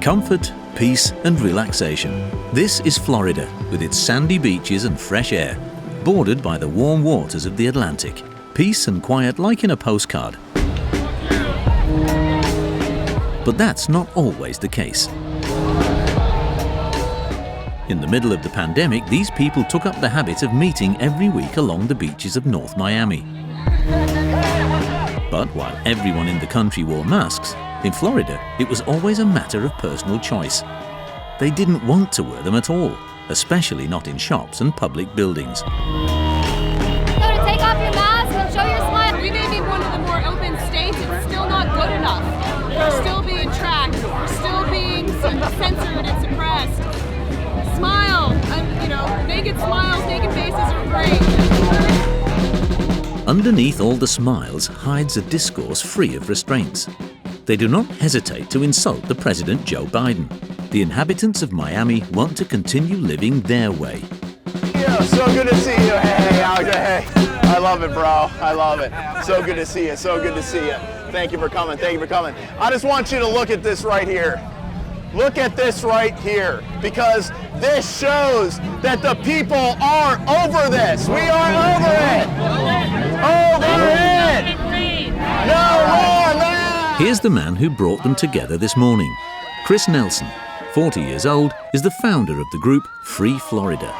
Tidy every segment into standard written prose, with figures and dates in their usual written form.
Comfort, peace and relaxation. This is Florida, with its sandy beaches and fresh air, bordered by the warm waters of the Atlantic. Peace and quiet like in a postcard. But that's not always the case. In the middle of the pandemic, these people took up the habit of meeting every week along the beaches of North Miami. But while everyone in the country wore masks, in Florida, it was always a matter of personal choice. They didn't want to wear them at all, especially not in shops and public buildings. So to take off your mask and show your smile. We may be one of the more open states, it's still not good enough. We're still being tracked, we're still being censored and suppressed. Smile, naked smiles, naked faces are great. Underneath all the smiles hides a discourse free of restraints. They do not hesitate to insult the President Joe Biden. The inhabitants of Miami want to continue living their way. Yeah, so good to see you. Hey, Alex, hey. I love it, bro. I love it. So good to see you. So good to see you. Thank you for coming. Thank you for coming. I just want you to look at this right here. Look at this right here, because this shows that the people are over this. We are over it. Over it. No more now. Here's the man who brought them together this morning. Chris Nelson, 40 years old, is the founder of the group Free Florida.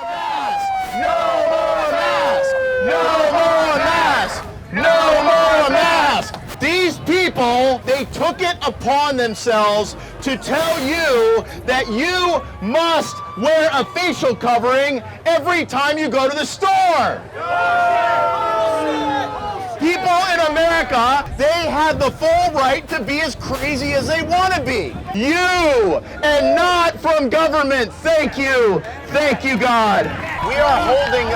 No more masks! No more masks! No more masks! These people, they took it upon themselves to tell you that you must wear a facial covering every time you go to the store. People in America, they have the full right to be as crazy as they want to be. You, and not from government. Thank you. Thank you, God. We are holding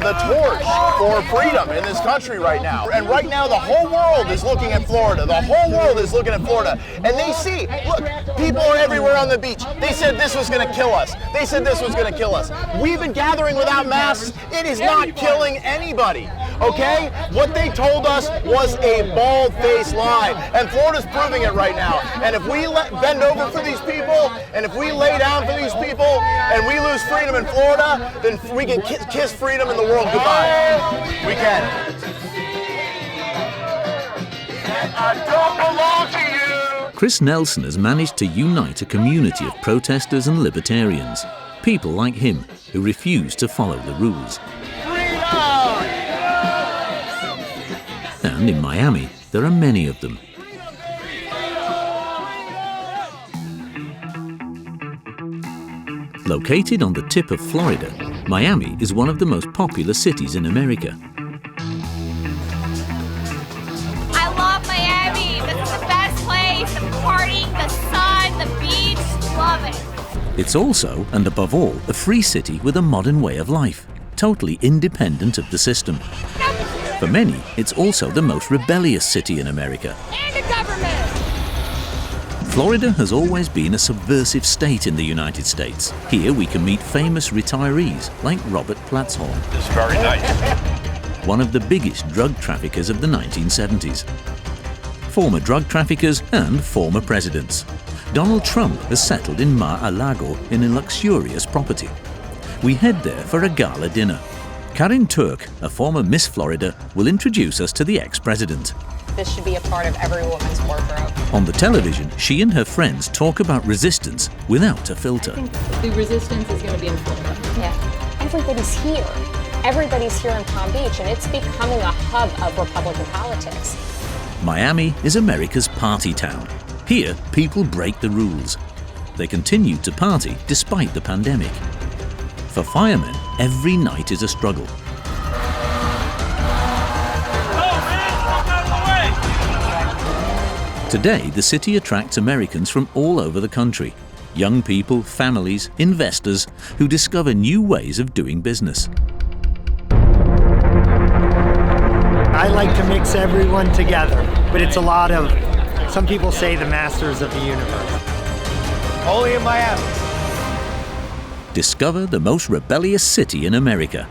the torch for freedom in this country right now. And right now, the whole world is looking at Florida. The whole world is looking at Florida. And they see, look, people are everywhere on the beach. They said this was going to kill us. They said this was going to kill us. We've been gathering without masks. It is not killing anybody, okay? What they told us was a bald-faced lie. And Florida's proving it right now. And if we bend over for these people, and if we lay down for these people, and we lose freedom in Florida, then we can kiss freedom in the world goodbye. We can. I don't belong to you. Chris Nelson has managed to unite a community of protesters and libertarians, people like him who refuse to follow the rules. Freedom! And in Miami, there are many of them. Located on the tip of Florida, Miami is one of the most popular cities in America. I love Miami. This is the best place. The partying, the sun, the beach. Love it. It's also, and above all, a free city with a modern way of life, totally independent of the system. For many, it's also the most rebellious city in America. And the government. Florida has always been a subversive state in the United States. Here we can meet famous retirees like Robert Platshorn. It's very nice. One of the biggest drug traffickers of the 1970s. Former drug traffickers and former presidents. Donald Trump has settled in Mar-a-Lago in a luxurious property. We head there for a gala dinner. Karin Turk, a former Miss Florida, will introduce us to the ex-president. This should be a part of every woman's wardrobe. On the television, she and her friends talk about resistance without a filter. I think the resistance is going to be in Florida. Yeah. Everybody's here. Everybody's here in Palm Beach, and it's becoming a hub of Republican politics. Miami is America's party town. Here, people break the rules. They continue to party despite the pandemic. For firemen, every night is a struggle. Today, the city attracts Americans from all over the country. Young people, families, investors who discover new ways of doing business. I like to mix everyone together, but it's a lot of, some people say, the masters of the universe. Only in Miami. Discover the most rebellious city in America.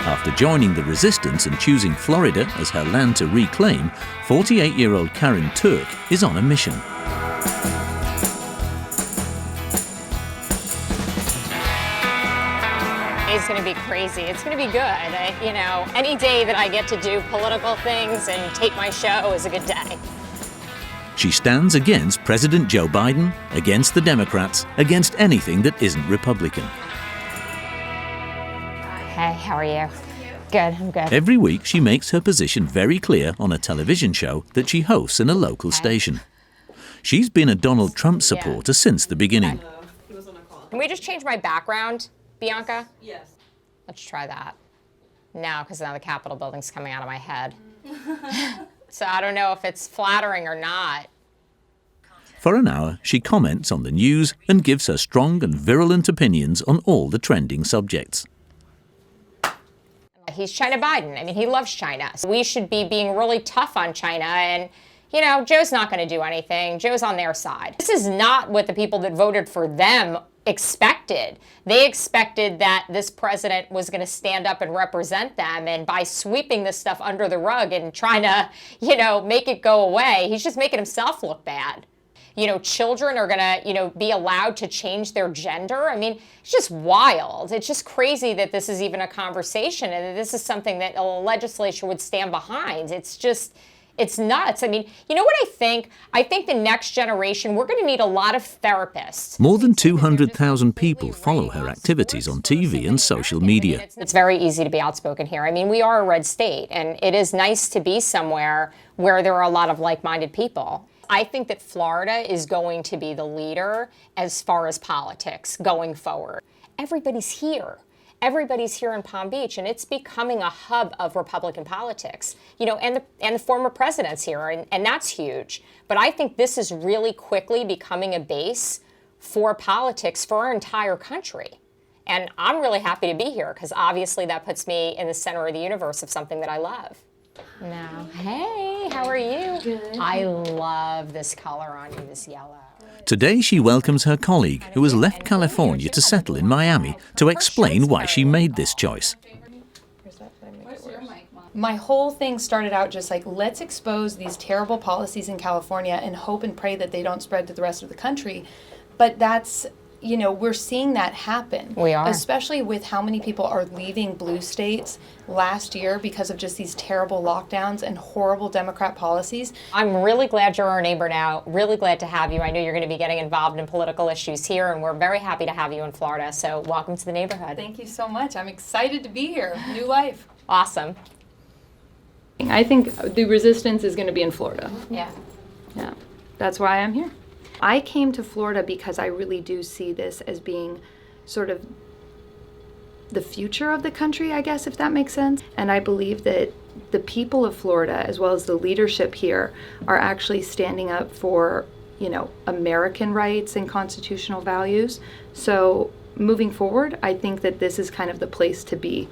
After joining the resistance and choosing Florida as her land to reclaim, 48-year-old Karin Turk is on a mission. day's going to be crazy. It's going to be good. You know, any day that I get to do political things and tape my show is a good day. She stands against President Joe Biden, against the Democrats, against anything that isn't Republican. Hey, how are you? Good, I'm good. Every week she makes her position very clear on a television show that she hosts in a local station. She's been a Donald Trump supporter since the beginning. Can we just change my background, Bianca? Yes. Let's try that. No, because now the Capitol building's coming out of my head. So I don't know if it's flattering or not. For an hour, she comments on the news and gives her strong and virulent opinions on all the trending subjects. He's China Biden. I mean, he loves China. So we should be being really tough on China. And, you know, Joe's not going to do anything. Joe's on their side. This is not what the people that voted for them expected. They expected that this president was going to stand up and represent them. And by sweeping this stuff under the rug and trying to, you know, make it go away, he's just making himself look bad. You know, children are going to, you know, be allowed to change their gender. I mean, it's just wild. It's just crazy that this is even a conversation and that this is something that a legislature would stand behind. It's just, it's nuts. I mean, you know what I think? I think the next generation, we're going to need a lot of therapists. More than 200,000 people follow her activities on TV and social media. It's very easy to be outspoken here. I mean, we are a red state, and it is nice to be somewhere where there are a lot of like-minded people. I think that Florida is going to be the leader as far as politics going forward. Everybody's here. Everybody's here in Palm Beach, and it's becoming a hub of Republican politics. You know, and the former president's here, and that's huge. But I think this is really quickly becoming a base for politics for our entire country. And I'm really happy to be here because obviously that puts me in the center of the universe of something that I love. Now, hey, how are you? Good. I love this color on you, this yellow. Today she welcomes her colleague who has left California to settle in Miami to explain why she made this choice. My whole thing started out just like, let's expose these terrible policies in California and hope and pray that they don't spread to the rest of the country. But that's, you know, we're seeing that happen. We are. Especially with how many people are leaving blue states last year because of just these terrible lockdowns and horrible Democrat policies. I'm really glad you're our neighbor now. Really glad to have you. I know you're going to be getting involved in political issues here, and we're very happy to have you in Florida. So welcome to the neighborhood. Thank you so much. I'm excited to be here. New life. Awesome. I think the resistance is going to be in Florida. Yeah. Yeah. That's why I'm here. I came to Florida because I really do see this as being sort of the future of the country, I guess, if that makes sense. And I believe that the people of Florida, as well as the leadership here, are actually standing up for, you know, American rights and constitutional values. So moving forward, I think that this is kind of the place to be.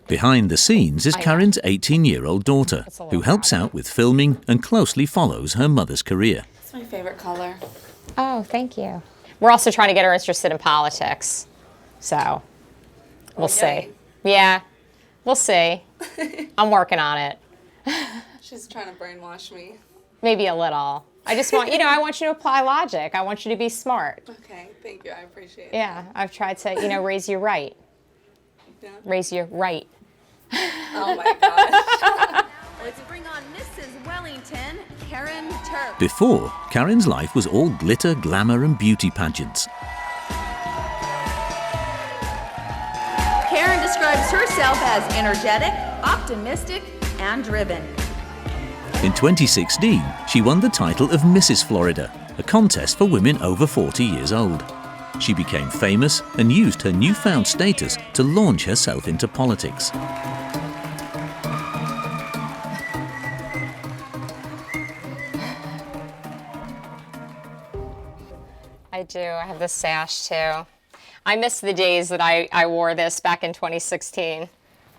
Behind the scenes is Karen's 18-year-old daughter, who helps out with filming and closely follows her mother's career. My favorite color. Oh, thank you. We're also trying to get her interested in politics. So, we'll see. Yeah, we'll see. I'm working on it. She's trying to brainwash me. Maybe a little. I just want, you know, I want you to apply logic. I want you to be smart. Okay, thank you. I appreciate it. Yeah, I've tried to, you know, raise you right. Yeah. Raise you right. Oh my gosh. Let's bring on Mrs. Wellington, Karen Turp. Before, Karen's life was all glitter, glamour and beauty pageants. Karen describes herself as energetic, optimistic, and driven. In 2016, she won the title of Mrs. Florida, a contest for women over 40 years old. She became famous and used her newfound status to launch herself into politics. I do. I have this sash too. I miss the days that I wore this back in 2016.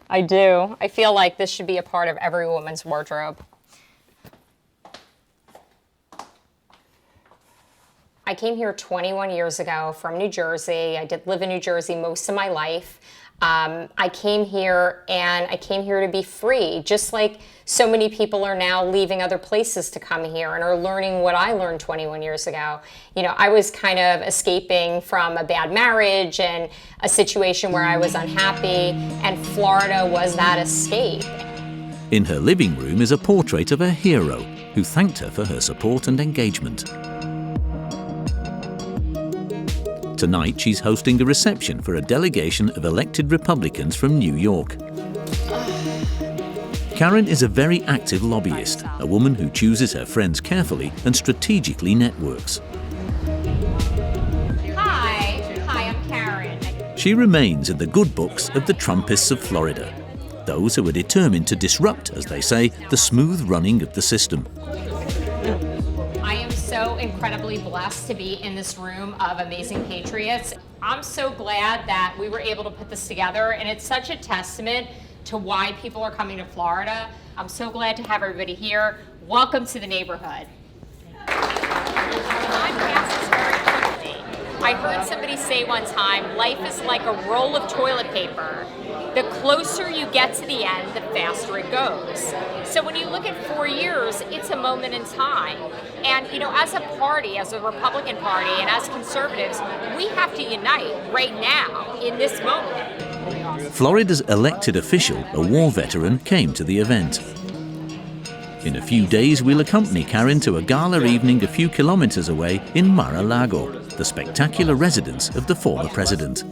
I do. I feel like this should be a part of every woman's wardrobe. I came here 21 years ago from New Jersey. I did live in New Jersey most of my life. I came here and I came here to be free, just like so many people are now leaving other places to come here and are learning what I learned 21 years ago. You know, I was kind of escaping from a bad marriage and a situation where I was unhappy, and Florida was that escape. In her living room is a portrait of her hero, who thanked her for her support and engagement. Tonight, she's hosting a reception for a delegation of elected Republicans from New York. Karen is a very active lobbyist, a woman who chooses her friends carefully and strategically networks. Hi, I'm Karen. She remains in the good books of the Trumpists of Florida, those who are determined to disrupt, as they say, the smooth running of the system. I am so incredibly blessed to be in this room of amazing patriots. I'm so glad that we were able to put this together, and it's such a testament to why people are coming to Florida. I'm so glad to have everybody here. Welcome to the neighborhood. Time passes very quickly. I heard somebody say one time, life is like a roll of toilet paper. The closer you get to the end, the faster it goes. So when you look at 4 years, it's a moment in time. And you know, as a party, as a Republican Party, and as conservatives, we have to unite right now, in this moment. Florida's elected official, a war veteran, came to the event. In a few days, we'll accompany Karen to a gala evening a few kilometers away in Mar-a-Lago, the spectacular residence of the former president.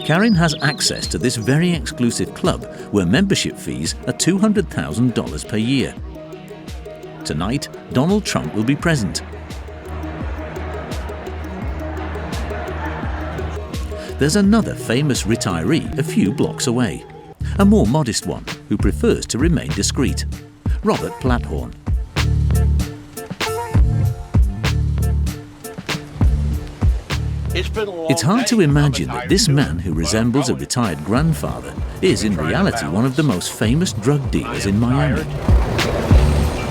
Karen has access to this very exclusive club where membership fees are $200,000 per year. Tonight, Donald Trump will be present. There's another famous retiree a few blocks away, a more modest one who prefers to remain discreet, Robert Platthorn. It's hard to imagine that this man who resembles a retired grandfather is in reality one of the most famous drug dealers in Miami.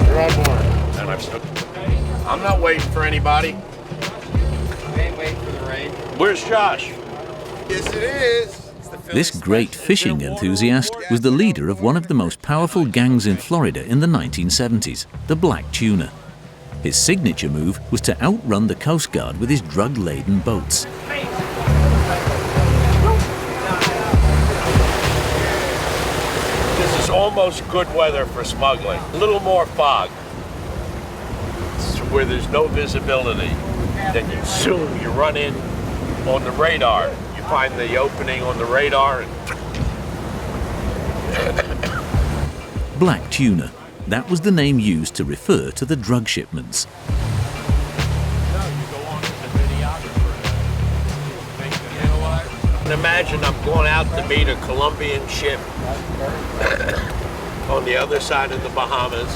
You're on board. I'm not waiting for anybody. I ain't waiting for the rain. Where's Josh? Yes, it is. This great fishing enthusiast was the leader of one of the most powerful gangs in Florida in the 1970s, the Black Tuna. His signature move was to outrun the Coast Guard with his drug-laden boats. This is almost good weather for smuggling. A little more fog. It's where there's no visibility. Then you run in on the radar. You find the opening on the radar. And Black Tuna. That was the name used to refer to the drug shipments. imagine I'm going out to meet a Colombian ship on the other side of the Bahamas.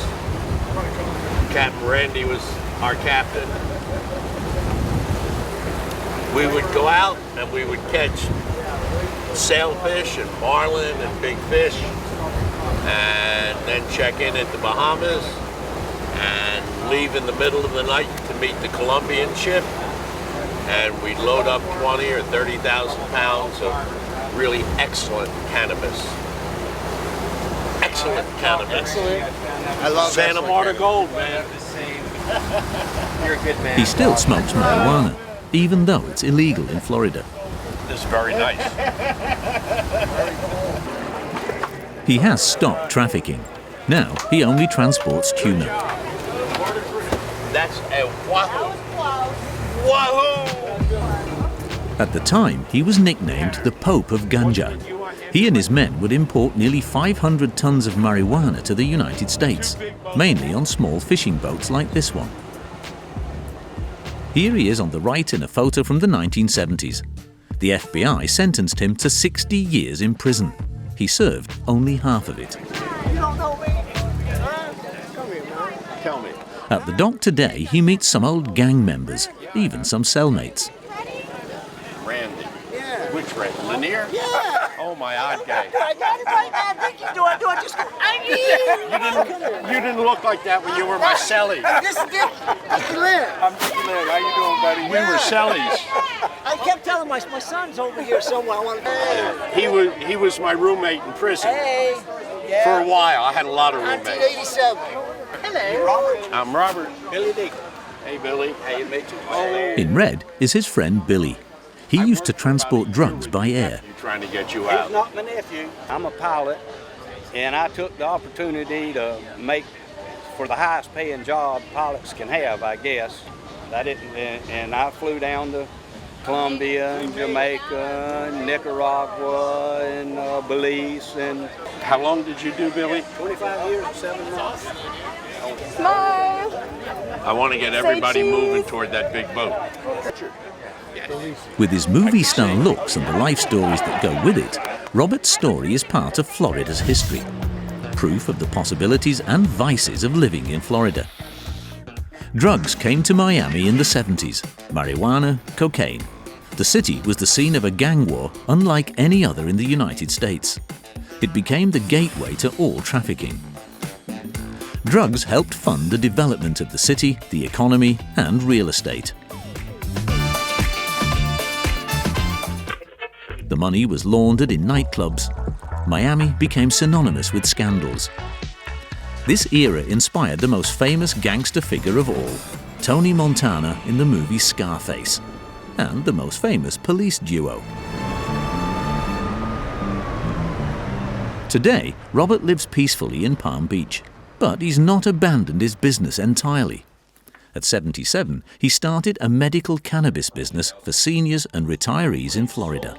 Captain Randy was our captain. We would go out and we would catch sailfish and marlin and big fish, and then check in at the Bahamas and leave in the middle of the night to meet the Colombian ship, and we'd load up 20 or 30,000 pounds of really excellent cannabis. Excellent cannabis. I love Santa Marta Gold, man. You're a good man. He still smokes marijuana, even though it's illegal in Florida. This is very nice. He has stopped trafficking. Now he only transports tuna. That's a wahoo. Wahoo! At the time, he was nicknamed the Pope of Ganja. He and his men would import nearly 500 tons of marijuana to the United States, mainly on small fishing boats like this one. Here he is on the right in a photo from the 1970s. The FBI sentenced him to 60 years in prison. He served only half of it. You don't know me? Come here, man. Tell me. At the dock today, he meets some old gang members, even some cellmates. Randy. Yeah. Which Randy? Lanier? Yeah. Oh, my odd guy. I got it right now. Thank you. Do I just... You didn't look like that when you were my cellie. This is Dickie Lynn. I'm Dickie Lynn. How you doing, buddy? We were cellies. I kept telling my son's over here somewhere. He was my roommate in prison. Hey. Yeah. For a while. I had a lot of roommates. 1987. Hello. Robert. I'm Robert. Billy Dick. Hey, Billy. How you make In red is his friend Billy. He used to transport drugs by air. He's trying to get you out. He's not my nephew. I'm a pilot, and I took the opportunity to make for the highest paying job pilots can have, I guess. And I flew down to Colombia and Jamaica and Nicaragua and Belize. And how long did you do, Billy? 25 years and 7 months. Smile. I want to get everybody moving toward that big boat. With his movie-star looks and the life stories that go with it, Robert's story is part of Florida's history. Proof of the possibilities and vices of living in Florida. Drugs came to Miami in the 70s. Marijuana, cocaine. The city was the scene of a gang war unlike any other in the United States. It became the gateway to all trafficking. Drugs helped fund the development of the city, the economy, and real estate. The money was laundered in nightclubs. Miami became synonymous with scandals. This era inspired the most famous gangster figure of all, Tony Montana in the movie Scarface, and the most famous police duo. Today, Robert lives peacefully in Palm Beach, but he's not abandoned his business entirely. At 77, he started a medical cannabis business for seniors and retirees in Florida.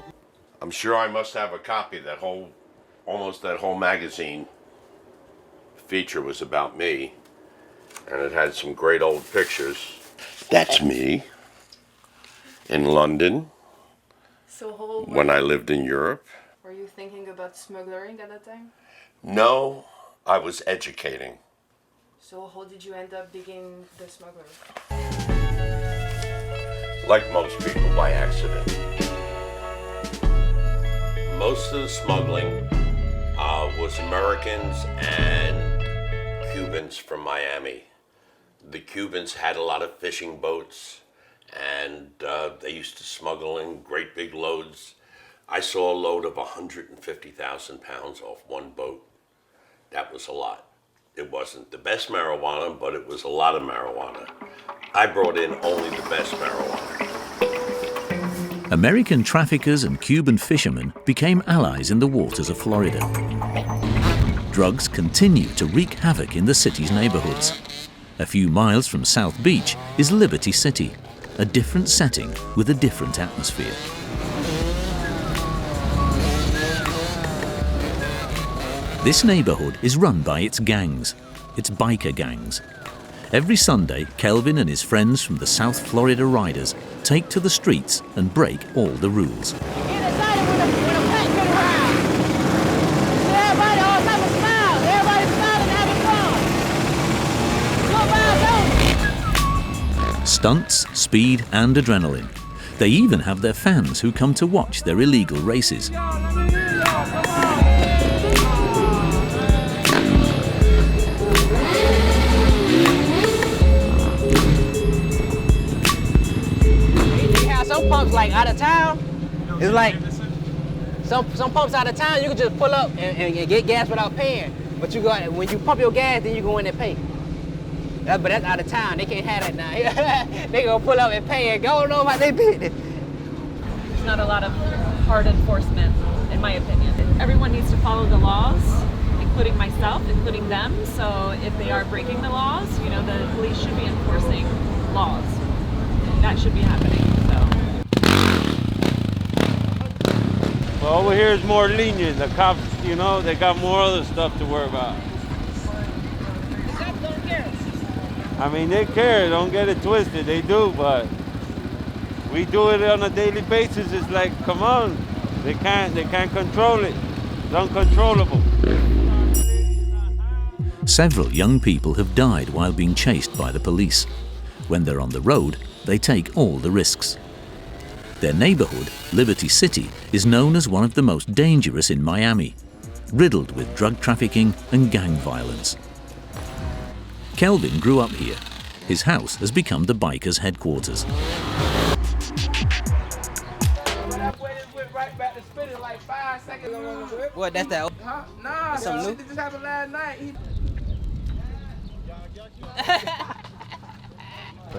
I'm sure I must have a copy. Almost that whole magazine feature was about me, and it had some great old pictures. That's me in London when I lived in Europe. Were you thinking about smuggling at that time? No, I was educating. So how did you end up being the smuggler? Like most people, by accident. Most of the smuggling was Americans and Cubans from Miami. The Cubans had a lot of fishing boats, and they used to smuggle in great big loads. I saw a load of 150,000 pounds off one boat. That was a lot. It wasn't the best marijuana, but it was a lot of marijuana. I brought in only the best marijuana. American traffickers and Cuban fishermen became allies in the waters of Florida. Drugs continue to wreak havoc in the city's neighborhoods. A few miles from South Beach is Liberty City, a different setting with a different atmosphere. This neighborhood is run by its gangs, its biker gangs. Every Sunday, Kelvin and his friends from the South Florida Riders take to the streets and break all the rules. Stunts, speed, and adrenaline. They even have their fans who come to watch their illegal races. Some pumps like out of town, it's like some pumps out of town you can just pull up and get gas without paying. But you got when you pump your gas, then you go in and pay. But that's out of town. They can't have that now. They gonna pull up and pay and go know how they did it. There's not a lot of hard enforcement, in my opinion. Everyone needs to follow the laws, including myself, including them. So if they are breaking the laws, you know, the police should be enforcing laws. That should be happening. Well, over here is more lenient. The cops, you know, they got more other stuff to worry about. The cops don't care. I mean, they care. Don't get it twisted. They do, but we do it on a daily basis. It's like, come on, they can't control it. It's uncontrollable. Several young people have died while being chased by the police. When they're on the road, they take all the risks. Their neighborhood, Liberty City, is known as one of the most dangerous in Miami, riddled with drug trafficking and gang violence. Kelvin grew up here. His house has become the bikers' headquarters. to spit it like 5 seconds. What, that's that? Huh? Nah, that's something new. This just happened last night.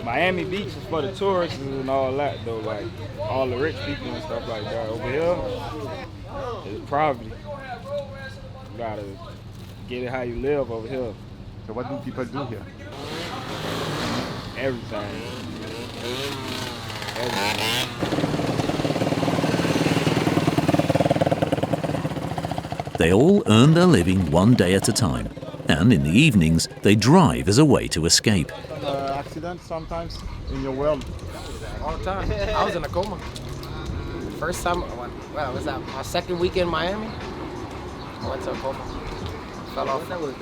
Miami Beach is for the tourists and all that, though, like all the rich people and stuff like that. Over here, it's probably you gotta get it how you live over here. So what do people do here? Everything. They all earn their living one day at a time, and in the evenings they drive as a way to escape. Accidents sometimes in your world? All the time. I was in a coma. First time, well, was that my second week in Miami? I went to a coma. Fell off. That was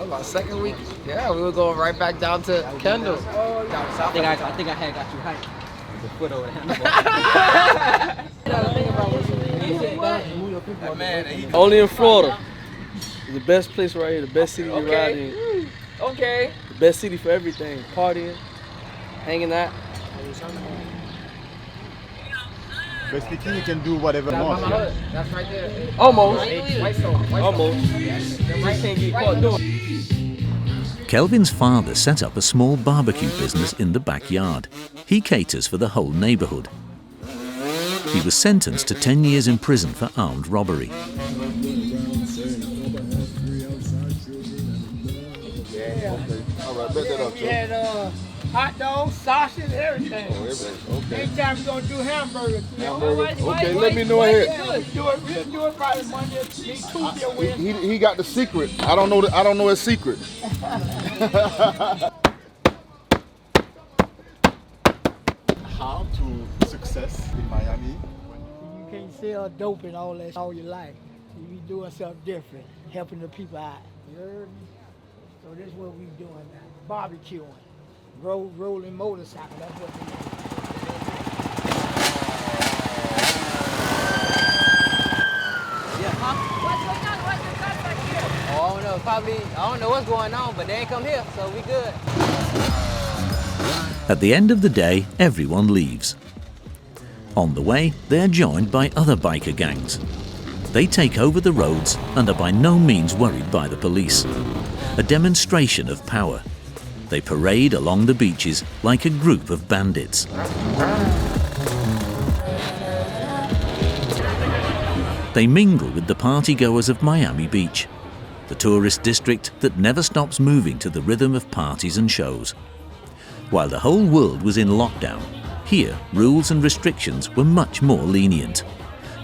my second week. Yeah, we were going right back down to Kendall. I think I had got you hyped. The foot over the Only in Florida. The best place right here, the best city to ride in. Okay. The best city for everything. Partying, hanging out. Basically, you can do whatever you want. Yeah? That's right there. Almost. Almost. Can't get caught doing. Kelvin's father set up a small barbecue business in the backyard. He caters for the whole neighborhood. He was sentenced to 10 years in prison for armed robbery. We had hot dogs, sausage, everything. Oh, everything. Okay. Anytime we're gonna do hamburgers. Okay, let me know ahead. We'll do it probably Monday, Tuesday or Wednesday. He got the secret. I don't know his secret. How to success in Miami? You can't sell dope and all that all your life. You be doing something different, helping the people out. You heard me? So this is what we doing now. Barbecuing. Rolling motorcycle, that's what we do. Yeah, huh? What's going on? What's the cut back here? Oh, I don't know. Probably, I don't know what's going on, but they ain't come here, so we good. At the end of the day, everyone leaves. On the way, they are joined by other biker gangs. They take over the roads and are by no means worried by the police. A demonstration of power. They parade along the beaches like a group of bandits. They mingle with the partygoers of Miami Beach, the tourist district that never stops moving to the rhythm of parties and shows. While the whole world was in lockdown, here rules and restrictions were much more lenient.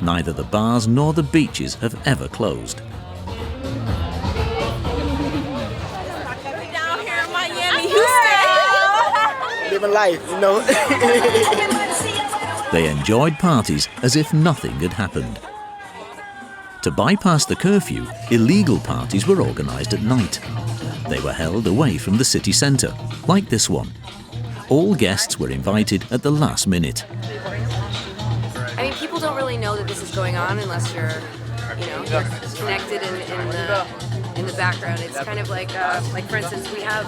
Neither the bars nor the beaches have ever closed. Living life, you know. They enjoyed parties as if nothing had happened. To bypass the curfew, illegal parties were organised at night. They were held away from the city centre, like this one. All guests were invited at the last minute. I mean, people don't really know that this is going on unless you're connected in the background. It's kind of like for instance, we have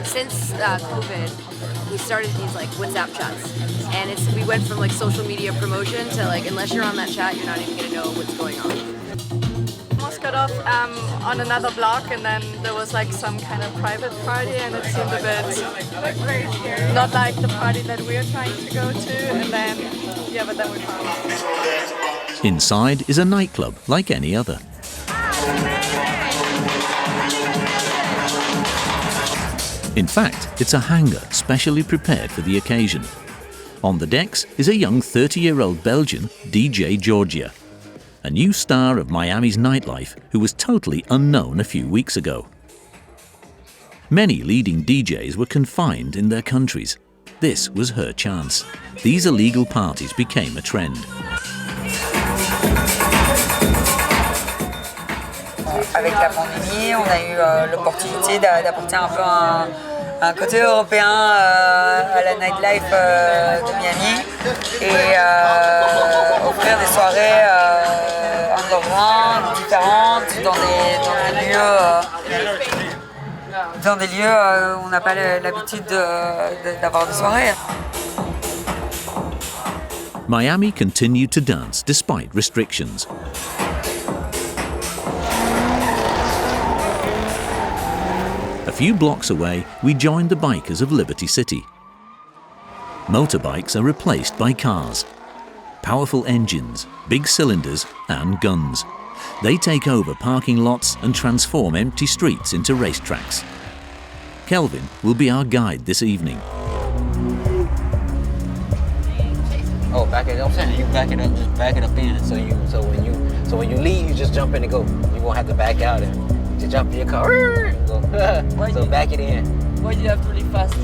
since COVID, we started these like WhatsApp chats, and we went from like social media promotion to like unless you're on that chat, you're not even gonna know what's going on. Almost got off on another block, and then there was like some kind of private party, and it seemed a bit not like the party that we are trying to go to, and then but then we found. Inside is a nightclub like any other. In fact, it's a hangar specially prepared for the occasion. On the decks is a young 30-year-old Belgian, DJ Georgia, a new star of Miami's nightlife who was totally unknown a few weeks ago. Many leading DJs were confined in their countries. This was her chance. These illegal parties became a trend. Avec la pandémie, on a eu l'opportunité d'apporter un peu un côté européen à la nightlife de Miami et offrir des soirées underground, différentes, dans des lieux où on n'a pas l'habitude d'avoir des soirées. Miami continued to dance despite restrictions. A few blocks away, we joined the bikers of Liberty City. Motorbikes are replaced by cars. Powerful engines, big cylinders and guns. They take over parking lots and transform empty streets into racetracks. Kelvin will be our guide this evening. Oh, back it up. I'm saying you back it up, just back it up in. So when you leave, you just jump in and go. You won't have to back out and just jump in your car and go. So back it in. Why do you have to really fast?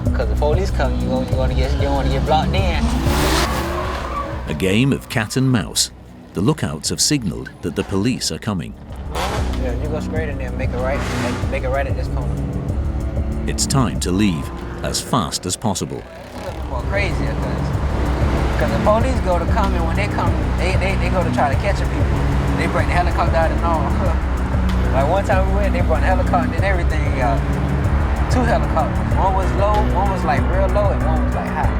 Because the police come, you don't want to get blocked in. A game of cat and mouse. The lookouts have signaled that the police are coming. Yeah, you go straight in there and make it right. Make it right at this corner. It's time to leave as fast as possible. It's a little bit more crazier because the police go to come, and when they come, they go to try to catch people. They bring the helicopter out and all. Like one time we went, they brought the helicopter and everything. 2 helicopters. One was low, one was like real low, and one was like high.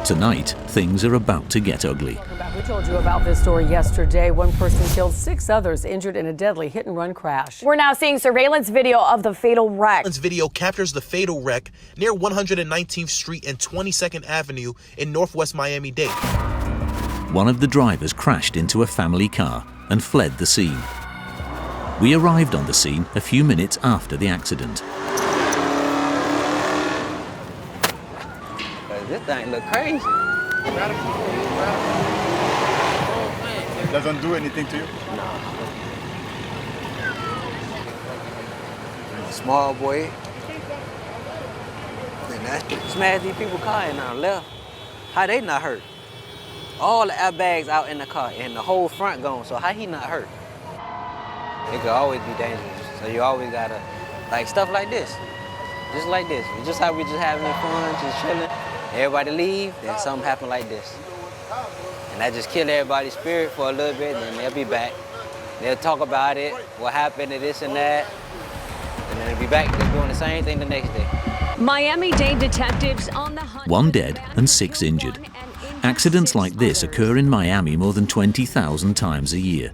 Tonight, things are about to get ugly. We told you about this story yesterday. One person killed, 6 others injured in a deadly hit-and-run crash. We're now seeing surveillance video of the fatal wreck. Surveillance video captures the fatal wreck near 119th Street and 22nd Avenue in northwest Miami-Dade. One of the drivers crashed into a family car and fled the scene. We arrived on the scene a few minutes after the accident. This thing look crazy. It doesn't do anything to you? No. Small boy. Smashed these people's car and now left. How they not hurt? All the airbags out in the car and the whole front gone, so how he not hurt? It could always be dangerous. So you always gotta, like stuff like this. Just like this. Just how we just having fun, just chilling. Everybody leave, then something happen like this. And that just kill everybody's spirit for a little bit, and then they'll be back. They'll talk about it, what happened to this and that, and then they'll be back just doing the same thing the next day. Miami-Dade detectives on the hunt. 1 dead and 6 injured. Accidents like this occur in Miami more than 20,000 times a year.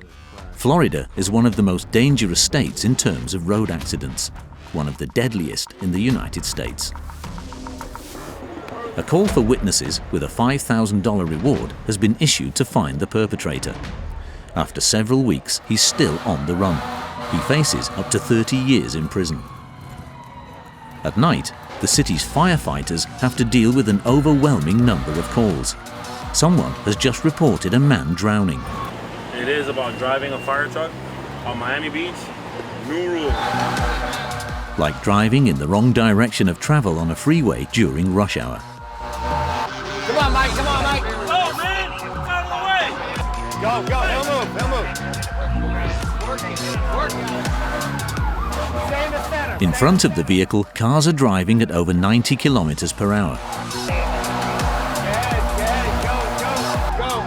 Florida is one of the most dangerous states in terms of road accidents, one of the deadliest in the United States. A call for witnesses with a $5,000 reward has been issued to find the perpetrator. After several weeks, he's still on the run. He faces up to 30 years in prison. At night, the city's firefighters have to deal with an overwhelming number of calls. Someone has just reported a man drowning. It is about driving a fire truck on Miami Beach. New rule. Like driving in the wrong direction of travel on a freeway during rush hour. Come on, Mike. Come on, Mike. Oh, man. Out of the way. Go. He'll move. In front of the vehicle, cars are driving at over 90 kilometers per hour. Go.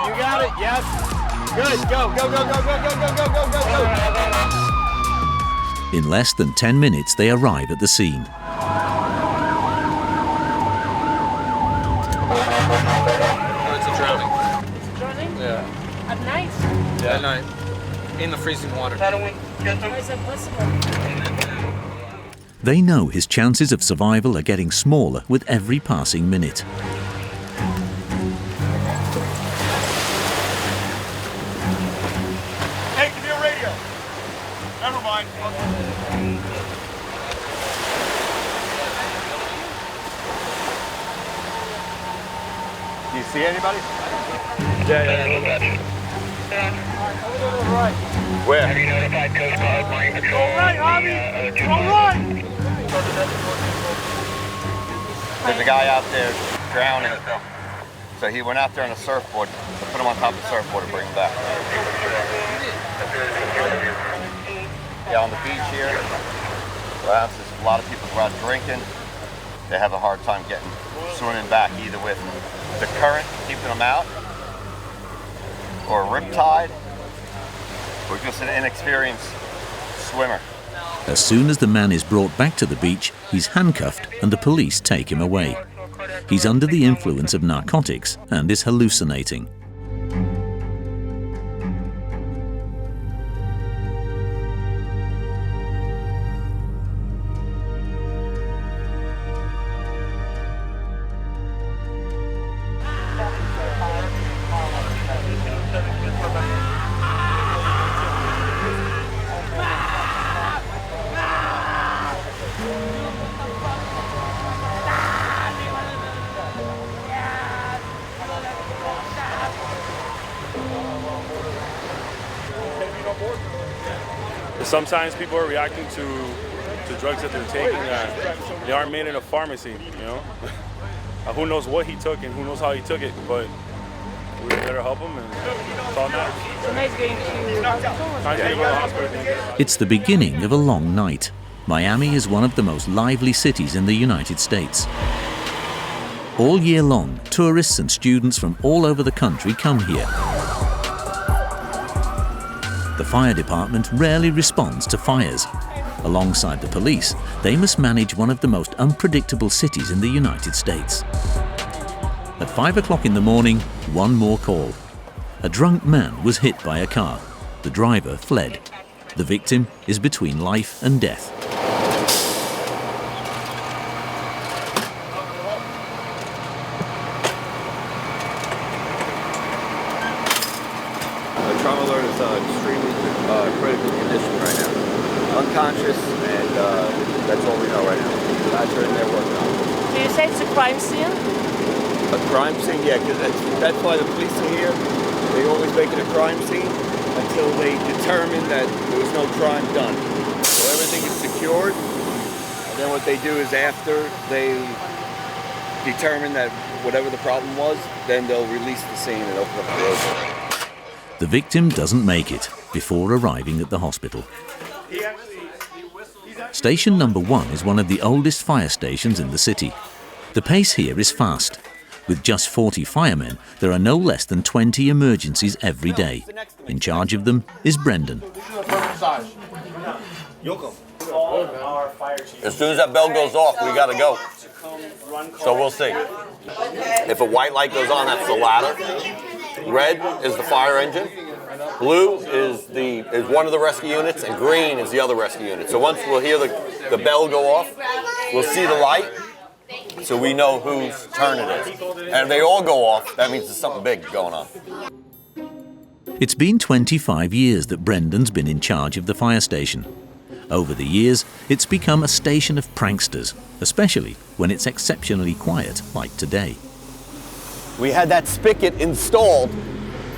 You got it. Yes. Good. Go. In less than 10 minutes, they arrive at the scene. It's a drowning. It's drowning? Yeah. At night? Yeah. At night. In the freezing water. How is that possible? They know his chances of survival are getting smaller with every passing minute. Hey, give me a radio. Never mind. Do you see anybody? Yeah. Where? Have you notified Coast Guard Marine Patrol? All right, Javi. All right. There's a guy out there drowning. So he went out there on a surfboard, put him on top of the surfboard and bring him back. Yeah, on the beach here, what happens is a lot of people go out drinking. They have a hard time swimming back, either with the current keeping them out, or a riptide, or just an inexperienced swimmer. As soon as the man is brought back to the beach, he's handcuffed and the police take him away. He's under the influence of narcotics and is hallucinating. Sometimes people are reacting to drugs that they're taking that they aren't made in a pharmacy, you know? Who knows what he took and who knows how he took it, but we better help him, and it's all matters. So nice getting to the hospital. It's the beginning of a long night. Miami is one of the most lively cities in the United States. All year long, tourists and students from all over the country come here. The fire department rarely responds to fires. Alongside the police, they must manage one of the most unpredictable cities in the United States. At 5 o'clock in the morning, one more call. A drunk man was hit by a car. The driver fled. The victim is between life and death. Trauma alert is extremely critical condition right now. Unconscious, and that's all we know right now. Guys are in there working on it. Do you say it's a crime scene? A crime scene, yeah, because that's why the police are here. They always make it a crime scene until they determine that there was no crime done. So everything is secured, and then what they do is after they determine that whatever the problem was, then they'll release the scene and open up the road. The victim doesn't make it before arriving at the hospital. Station number 1 is one of the oldest fire stations in the city. The pace here is fast. With just 40 firemen, there are no less than 20 emergencies every day. In charge of them is Brendan. As soon as that bell goes off, we gotta go. So we'll see. If a white light goes on, that's the ladder. Red is the fire engine. Blue is one of the rescue units, and green is the other rescue unit. So once we'll hear the bell go off, we'll see the light, so we know whose turn it is. And if they all go off, that means there's something big going on. It's been 25 years that Brendan's been in charge of the fire station. Over the years, it's become a station of pranksters, especially when it's exceptionally quiet, like today. We had that spigot installed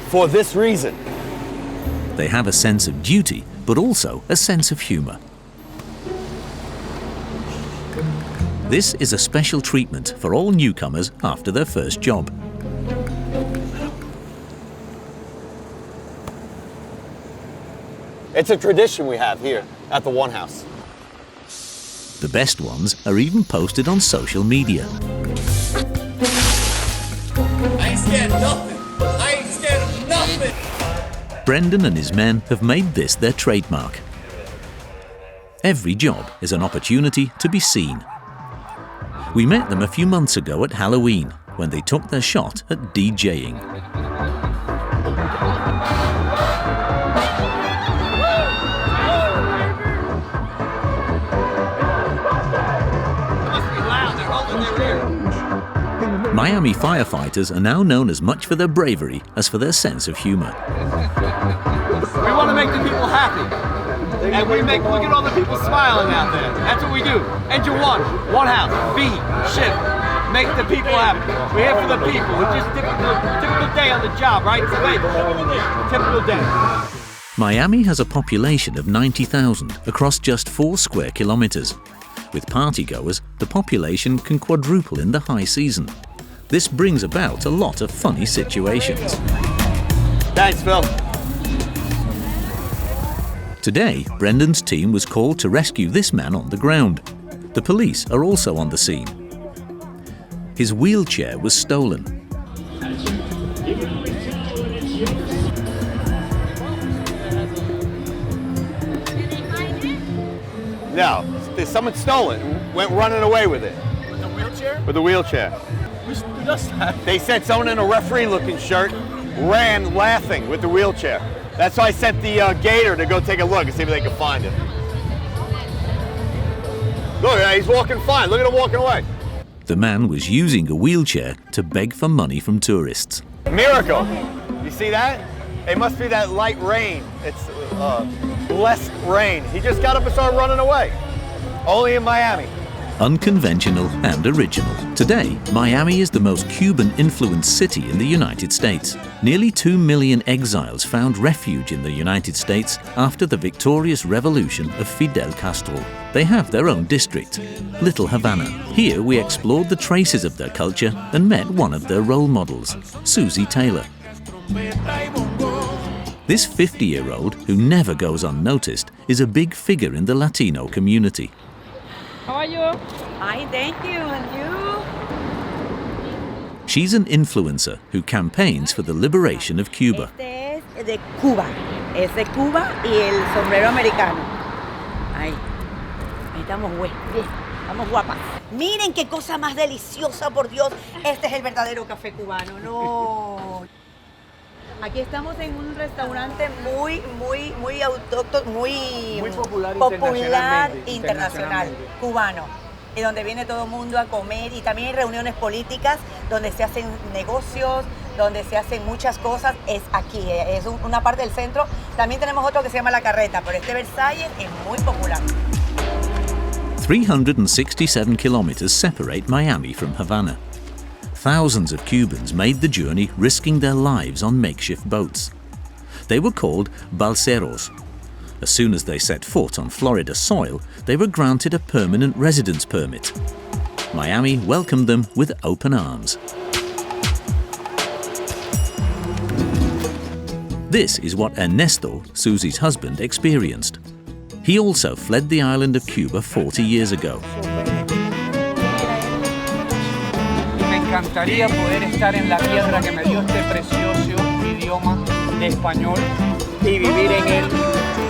for this reason. They have a sense of duty, but also a sense of humor. This is a special treatment for all newcomers after their first job. It's a tradition we have here at the One House. The best ones are even posted on social media. I ain't scared of nothing. I ain't scared of nothing. Brendan and his men have made this their trademark. Every job is an opportunity to be seen. We met them a few months ago at Halloween when they took their shot at DJing. Miami firefighters are now known as much for their bravery as for their sense of humor. We want to make the people happy. And look at all the people smiling out there. That's what we do. Engine 1, One House, B, shift. Make the people happy. We're here for the people. It's just a typical day on the job, right? Typical day. Miami has a population of 90,000 across just 4 square kilometers. With partygoers, the population can quadruple in the high season. This brings about a lot of funny situations. Thanks, Phil. Today, Brendan's team was called to rescue this man on the ground. The police are also on the scene. His wheelchair was stolen. No, someone stole it and went running away with it. With the wheelchair? With the wheelchair. They said someone in a referee-looking shirt ran laughing with the wheelchair. That's why I sent the gator to go take a look and see if they could find him. Look, he's walking fine. Look at him walking away. The man was using a wheelchair to beg for money from tourists. Miracle. You see that? It must be that light rain. It's less rain. He just got up and started running away. Only in Miami. Unconventional and original. Today, Miami is the most Cuban-influenced city in the United States. Nearly 2 million exiles found refuge in the United States after the victorious revolution of Fidel Castro. They have their own district, Little Havana. Here we explored the traces of their culture and met one of their role models, Suzy Tailor. This 50-year-old, who never goes unnoticed, is a big figure in the Latino community. How are you? Hi, thank you. And you? She's an influencer who campaigns for the liberation of Cuba. Este es de Cuba. Es de Cuba y el sombrero americano. Ahí. Ahí estamos bien. Estamos guapas. Miren qué cosa más deliciosa, por Dios. Este es el verdadero café cubano. No. Aquí estamos en un restaurante muy autóctono, muy popular internacional, cubano, y donde viene todo el mundo a comer, y también hay reuniones políticas donde se hacen negocios, donde se hacen muchas cosas. Es aquí, es una parte del centro. También tenemos otro que se llama La Carreta, pero este Versalles es muy popular. 367 kilometers separate Miami from Havana. Thousands of Cubans made the journey, risking their lives on makeshift boats. They were called balseros. As soon as they set foot on Florida soil, they were granted a permanent residence permit. Miami welcomed them with open arms. This is what Ernesto, Suzy's husband, experienced. He also fled the island of Cuba 40 years ago. Me encantaría poder estar en la tierra que me dio este precioso idioma de español y vivir en él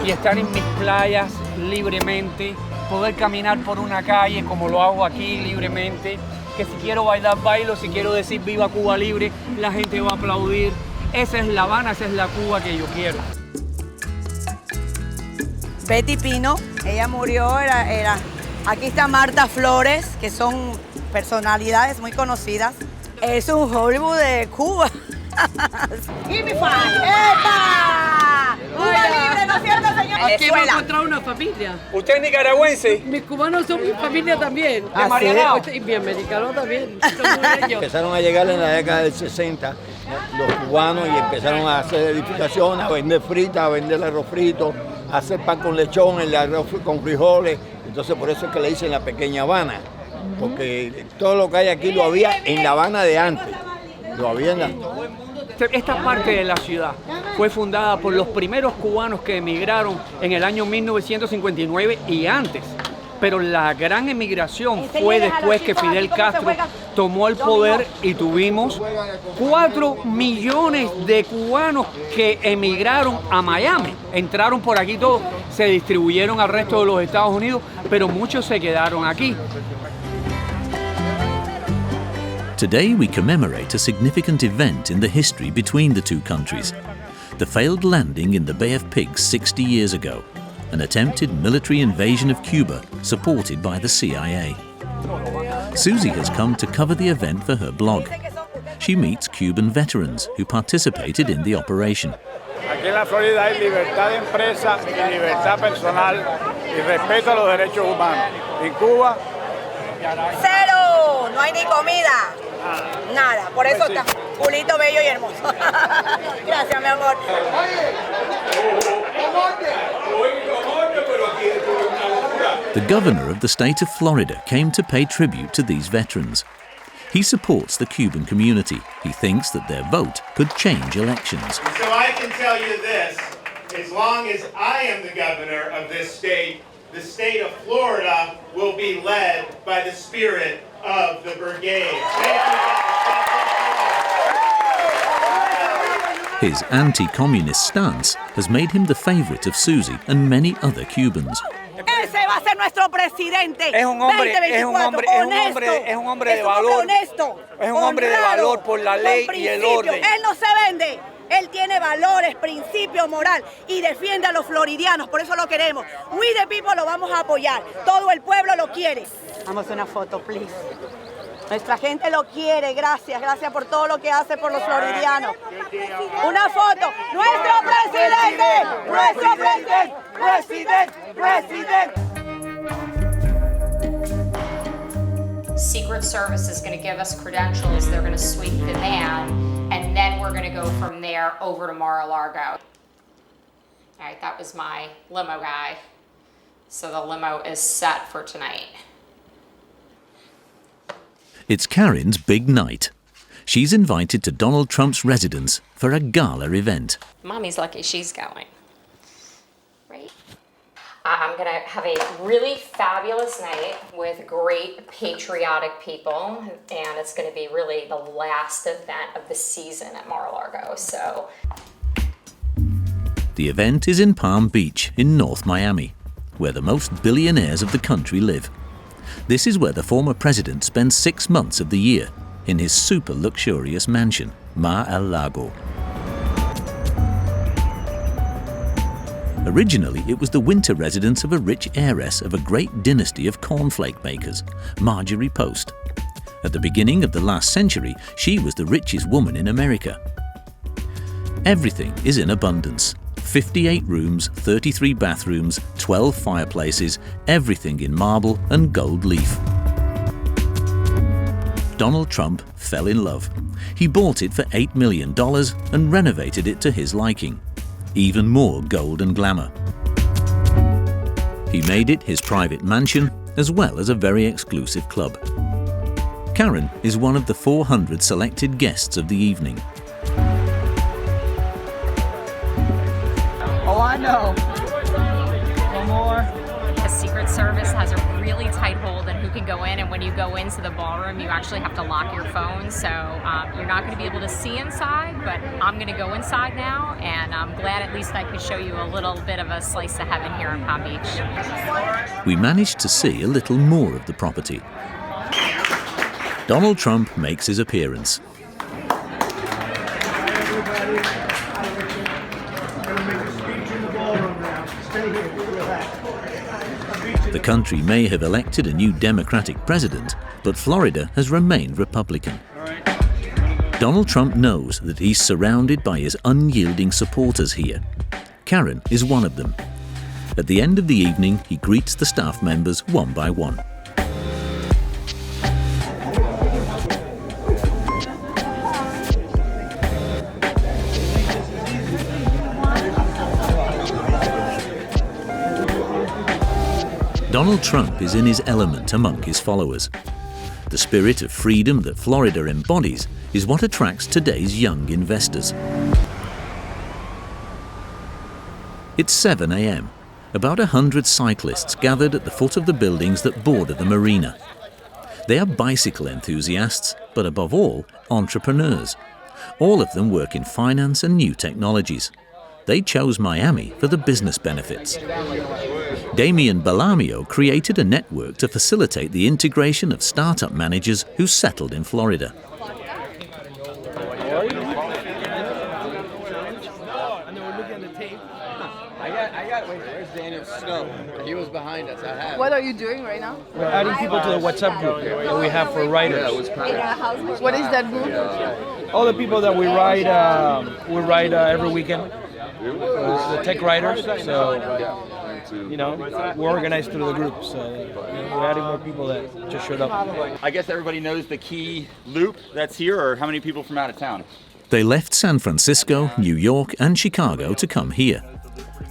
y estar en mis playas libremente, poder caminar por una calle como lo hago aquí libremente, que si quiero bailar bailo, si quiero decir viva Cuba libre, la gente va a aplaudir. Esa es La Habana, esa es la Cuba que yo quiero. Betty Pino, ella murió, aquí está Marta Flores, que son personalidades muy conocidas. Es un Hollywood de Cuba. Give me five. ¡Epa! ¡Cuba libre, ¿no es cierto, señor? Aquí hemos encontrado una familia. ¿Usted es nicaragüense? Mis cubanos son mi familia también. ¿De Marianao? Y mi americano también. Empezaron a llegar en la década del 60 los cubanos y empezaron a hacer edificaciones, a vender fritas, a vender arroz frito, a hacer pan con lechón, el arroz con frijoles. Entonces por eso es que le dicen la pequeña Habana, porque todo lo que hay aquí lo había en La Habana de antes. Lo había en la... Esta parte de la ciudad fue fundada por los primeros cubanos que emigraron en el año 1959 y antes. Pero la gran emigración fue después que Fidel Castro tomó el poder y tuvimos 4 millones de cubanos que emigraron a Miami. Entraron por aquí todos, se distribuyeron al resto de los Estados Unidos, pero muchos se quedaron aquí. Today we commemorate a significant event in the history between the two countries. The failed landing in the Bay of Pigs 60 years ago. An attempted military invasion of Cuba supported by the CIA. Suzy has come to cover the event for her blog. She meets Cuban veterans who participated in the operation. Aquí en la Florida hay libertad de empresa y libertad personal y respeto a los derechos humanos. En Cuba... ¡Cero! No hay ni comida. Nada. Por eso está culito bello y hermoso. Gracias, mi amor. The governor of the state of Florida came to pay tribute to these veterans. He supports the Cuban community. He thinks that their vote could change elections. So I can tell you this, as long as I am the governor of this state, the state of Florida will be led by the spirit of the brigade. His anti-communist stance has made him the favorite of Suzy and many other Cubans. Ese va a ser nuestro presidente. Es un hombre, 2024, es un hombre de valor. Honesto, es un hombre de valor por la ley y el orden. Él no se vende. Él tiene valores, principios, moral y defiende a los floridianos, por eso lo queremos. We the people lo vamos a apoyar, todo el pueblo lo quiere. Vamos a una foto, please. Nuestra gente lo quiere, gracias por todo lo que hace por los floridianos. Una foto, nuestro presidente. Secret Service is going to give us credentials, they're going to sweep the van, and then we're going to go from there over to Mar-a-Lago. All right, that was my limo guy. So the limo is set for tonight. It's Karen's big night. She's invited to Donald Trump's residence for a gala event. Mommy's lucky she's going. Right? I'm going to have a really fabulous night with great patriotic people, and it's going to be really the last event of the season at Mar-a-Lago. So The event is in Palm Beach in North Miami, where the most billionaires of the country live. This is where the former president spends 6 months of the year, in his super luxurious mansion, Mar-a-Lago. Originally, it was the winter residence of a rich heiress of a great dynasty of cornflake makers, Marjorie Post. At the beginning of the last century, she was the richest woman in America. Everything is in abundance. 58 rooms, 33 bathrooms, 12 fireplaces, everything in marble and gold leaf. Donald Trump fell in love. He bought it for $8 million and renovated it to his liking. Even more gold and glamour. He made it his private mansion as well as a very exclusive club. Karen is one of the 400 selected guests of the evening. Oh, I know. One more. the Secret Service has a really tight hold on who can go in, and when you go into the ballroom, you actually have to lock your phone, so you're not going to be able to see inside, but I'm going to go inside now, and I'm glad at least I could show you a little bit of a slice of heaven here in Palm Beach. We managed to see a little more of the property. Donald Trump makes his appearance. The country may have elected a new Democratic president, but Florida has remained Republican. Donald Trump knows that he's surrounded by his unyielding supporters here. Karen is one of them. At the end of the evening, he greets the staff members one by one. Donald Trump is in his element among his followers. The spirit of freedom that Florida embodies is what attracts today's young investors. It's 7 a.m. About 100 cyclists gathered at the foot of the buildings that border the marina. They are bicycle enthusiasts, but above all, entrepreneurs. All of them work in finance and new technologies. They chose Miami for the business benefits. Damian Bellamio created a network to facilitate the integration of startup managers who settled in Florida. He was behind us. What are you doing right now? We're adding people to the WhatsApp group that we have for writers. What is that group? All the people that we write every weekend. The tech writers. So, you know, we're organized through the group. So we're adding more people that just showed up. I guess everybody knows the key loop that's here, or how many people from out of town? They left San Francisco, New York, and Chicago to come here.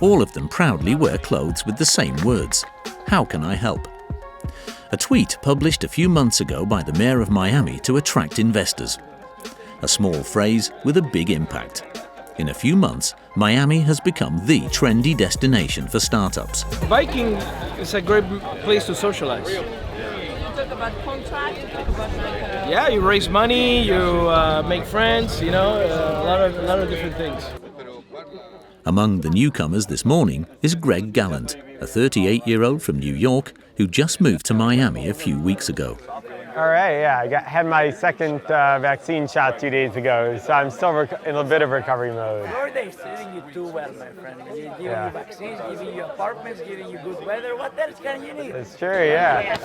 All of them proudly wear clothes with the same words. How can I help? A tweet published a few months ago by the mayor of Miami to attract investors. A small phrase with a big impact. In a few months, Miami has become the trendy destination for startups. Biking is a great place to socialize. You talk about contract, you talk about Yeah, you raise money, you make friends, you know, a lot of different things. Among the newcomers this morning is Greg Gallant. a 38-year-old from New York who just moved to Miami a few weeks ago. All right, yeah, I had my second vaccine shot 2 days ago, so I'm still in a bit of recovery mode. They're treating you too well, my friend. They're giving you vaccines, giving you apartments, giving you good weather. What else can you need? It's true, yeah.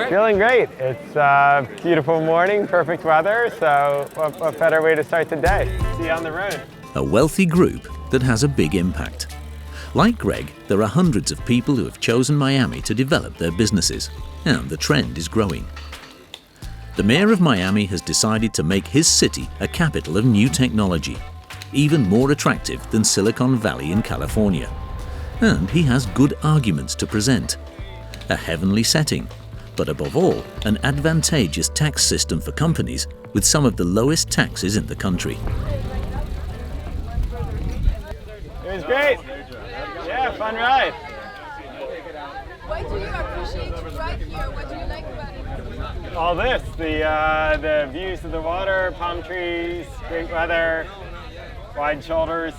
Feeling great. It's a beautiful morning, perfect weather, so what better way to start the day? See you on the road. A wealthy group that has a big impact. Like Greg, there are hundreds of people who have chosen Miami to develop their businesses, and the trend is growing. The mayor of Miami has decided to make his city a capital of new technology, even more attractive than Silicon Valley in California. And he has good arguments to present. A heavenly setting, but above all, an advantageous tax system for companies with some of the lowest taxes in the country. It was great. Yeah, fun ride. Why do you appreciate to ride here? What do you like about it? All this, the views of the water, palm trees, great weather, wide shoulders,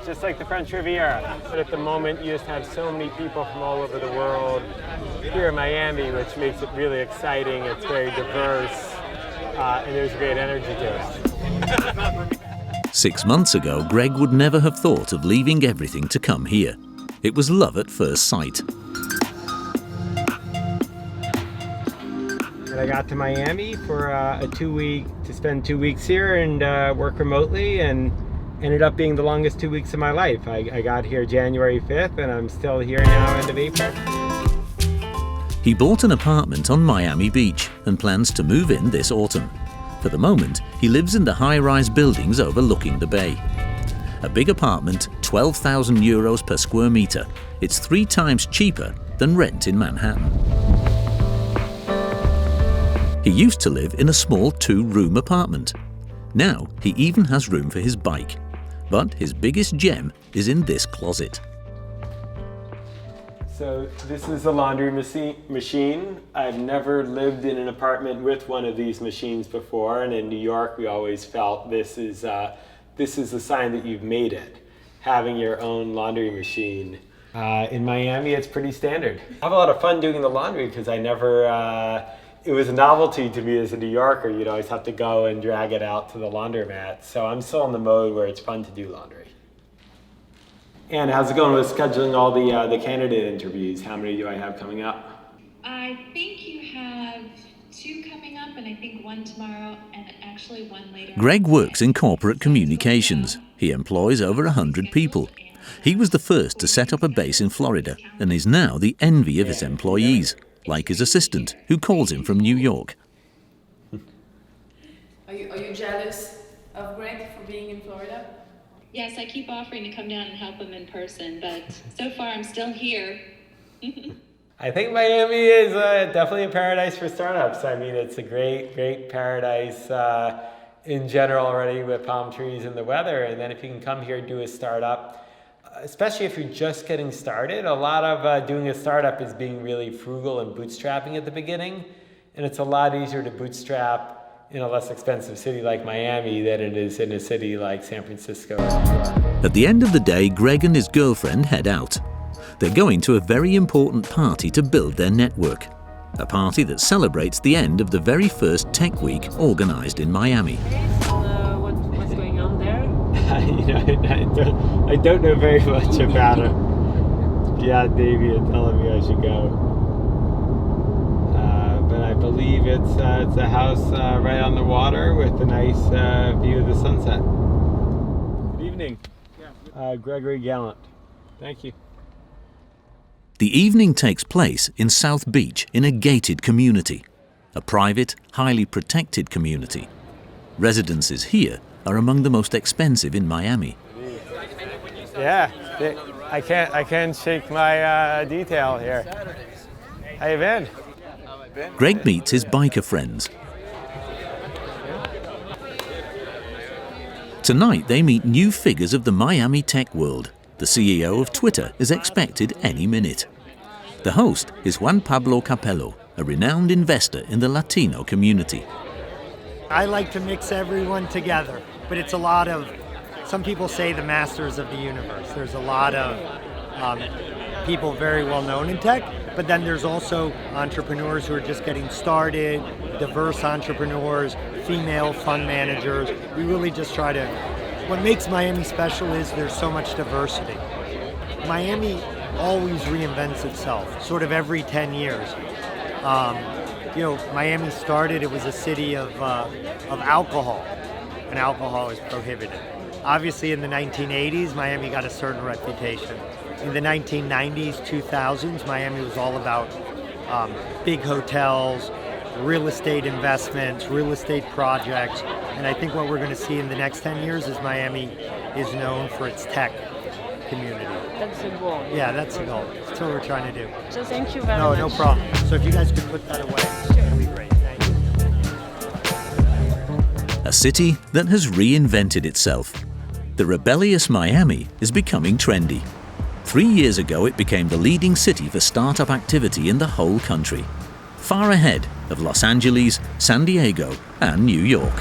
just like the French Riviera. But at the moment, you just have so many people from all over the world here in Miami, which makes it really exciting. It's very diverse, and there's great energy to it. 6 months ago, Greg would never have thought of leaving everything to come here. It was love at first sight. And I got to Miami for to spend 2 weeks here and work remotely, and ended up being the longest 2 weeks of my life. I got here January 5th, and I'm still here now end of April. He bought an apartment on Miami Beach and plans to move in this autumn. For the moment, he lives in the high-rise buildings overlooking the bay. A big apartment, 12,000 euros per square meter. It's 3 times cheaper than rent in Manhattan. He used to live in a small 2-room apartment. Now he even has room for his bike. But his biggest gem is in this closet. So this is a laundry machine. I've never lived in an apartment with one of these machines before, and in New York we always felt this is a sign that you've made it, having your own laundry machine. In Miami it's pretty standard. I have a lot of fun doing the laundry because it was a novelty to me as a New Yorker. You'd always have to go and drag it out to the laundromat. So I'm still in the mode where it's fun to do laundry. And how's it going with scheduling all the candidate interviews? How many do I have coming up? I think you have 2 coming up, and I think 1 tomorrow, and actually 1 later. Greg works in corporate communications. He employs over 100 people. He was the first to set up a base in Florida and is now the envy of his employees, like his assistant, who calls him from New York. Are you jealous of Greg for being in Florida? Yes, I keep offering to come down and help him in person, but so far I'm still here. I think Miami is definitely a paradise for startups. I mean, it's a great paradise in general already with palm trees and the weather. And then if you can come here and do a startup, especially if you're just getting started, a lot of doing a startup is being really frugal and bootstrapping at the beginning. And it's a lot easier to bootstrap in a less expensive city like Miami than it is in a city like San Francisco. At the end of the day, Greg and his girlfriend head out. They're going to a very important party to build their network. A party that celebrates the end of the very first Tech Week organized in Miami. What's going on there? I don't know very much about it. Yeah, Davey is telling me I should go. But I believe it's a house right on the water with a nice view of the sunset. Good evening. Gregory Gallant. Thank you. The evening takes place in South Beach in a gated community, a private, highly protected community. Residences here are among the most expensive in Miami. Yeah, I can't shake my detail here. How you been? Greg meets his biker friends. Tonight they meet new figures of the Miami tech world. The CEO of Twitter is expected any minute. The host is Juan Pablo Capello, a renowned investor in the Latino community. I like to mix everyone together, but it's a lot of some people say the masters of the universe. There's a lot of people very well known in tech, but then there's also entrepreneurs who are just getting started, diverse entrepreneurs, female fund managers. We really just try to, what makes Miami special is there's so much diversity. Miami always reinvents itself, sort of every 10 years. You know, Miami started, it was a city of alcohol, and alcohol is prohibited. Obviously in the 1980s, Miami got a certain reputation. In the 1990s, 2000s, Miami was all about big hotels, real estate investments, real estate projects, and I think what we're going to see in the next 10 years is Miami is known for its tech community. That's the goal. Yeah, that's the goal. That's what we're trying to do. So thank you very much. No problem. So if you guys could put that away, that'd be great. Thank you. A city that has reinvented itself. The rebellious Miami is becoming trendy. 3 years ago, it became the leading city for startup activity in the whole country, far ahead of Los Angeles, San Diego, and New York.